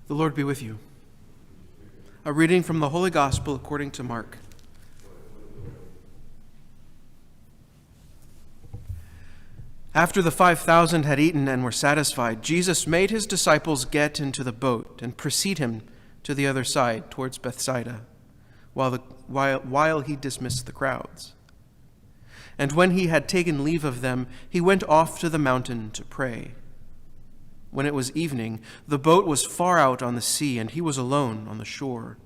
The Lord be with you. A reading from the Holy Gospel according to Mark. After the 5,000 had eaten and were satisfied, Jesus made his disciples get into the boat and precede him to the other side towards Bethsaida, while he dismissed the crowds. And when he had taken leave of them, he went off to the mountain to pray. When it was evening, the boat was far out on the sea, and he was alone on the shore.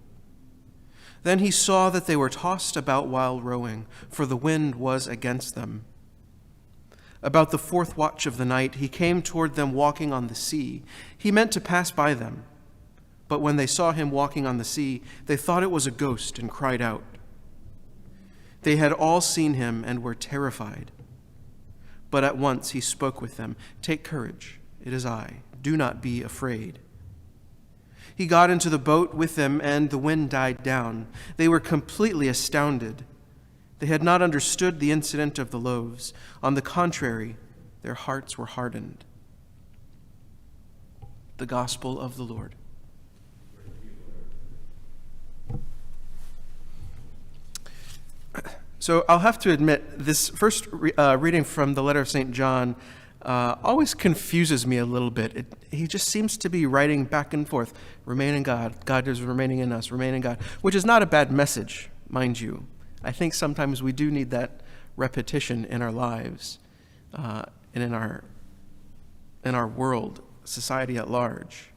Then he saw that they were tossed about while rowing, for the wind was against them. About the 4th watch of the night, he came toward them walking on the sea. He meant to pass by them, but when they saw him walking on the sea, they thought it was a ghost and cried out. They had all seen him and were terrified. But at once he spoke with them. "Take courage. It is I. Do not be afraid." He got into the boat with them, and the wind died down. They were completely astounded. They had not understood the incident of the loaves. On the contrary, their hearts were hardened. The Gospel of the Lord. So I'll have to admit, this first reading from the letter of St. John always confuses me a little bit. He just seems to be writing back and forth, remain in God, God is remaining in us, remain in God, which is not a bad message, mind you. I think sometimes we do need that repetition in our lives and in our world, society at large.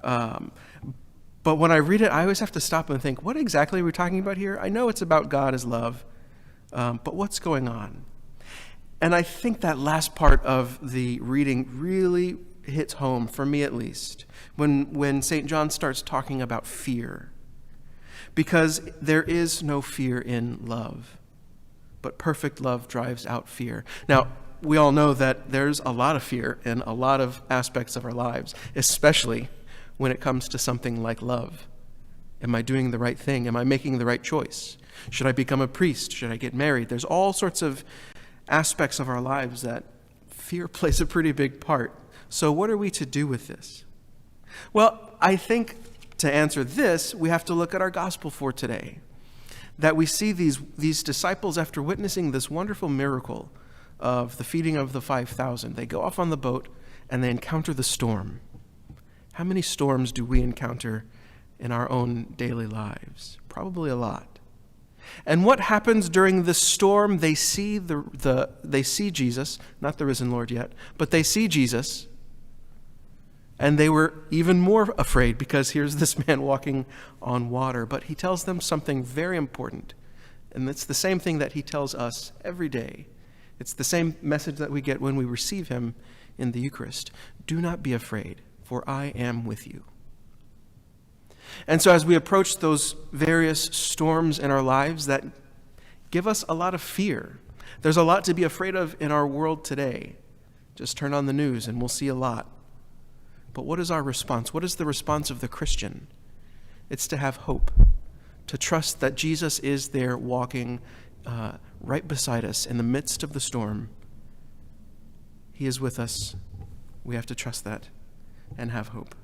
But when I read it, I always have to stop and think, what exactly are we talking about here? I know it's about God as love, but what's going on? And I think that last part of the reading really hits home, for me at least, when St. John starts talking about fear. Because there is no fear in love, but perfect love drives out fear. Now, we all know that there's a lot of fear in a lot of aspects of our lives, especially when it comes to something like love. Am I doing the right thing? Am I making the right choice? Should I become a priest? Should I get married? There's all sorts of aspects of our lives that fear plays a pretty big part. So what are we to do with this? Well, I think to answer this, we have to look at our gospel for today. That we see these disciples, after witnessing this wonderful miracle of the feeding of the 5,000, they go off on the boat and they encounter the storm. How many storms do we encounter in our own daily lives? Probably a lot. And what happens during this storm? They see they see Jesus, not the risen Lord yet, but they see Jesus, and they were even more afraid because here's this man walking on water. But he tells them something very important, and it's the same thing that he tells us every day. It's the same message that we get when we receive him in the Eucharist. Do not be afraid, for I am with you. And so as we approach those various storms in our lives that give us a lot of fear, there's a lot to be afraid of in our world today. Just turn on the news and we'll see a lot. But what is our response? What is the response of the Christian? It's to have hope, to trust that Jesus is there walking right beside us in the midst of the storm. He is with us. We have to trust that and have hope.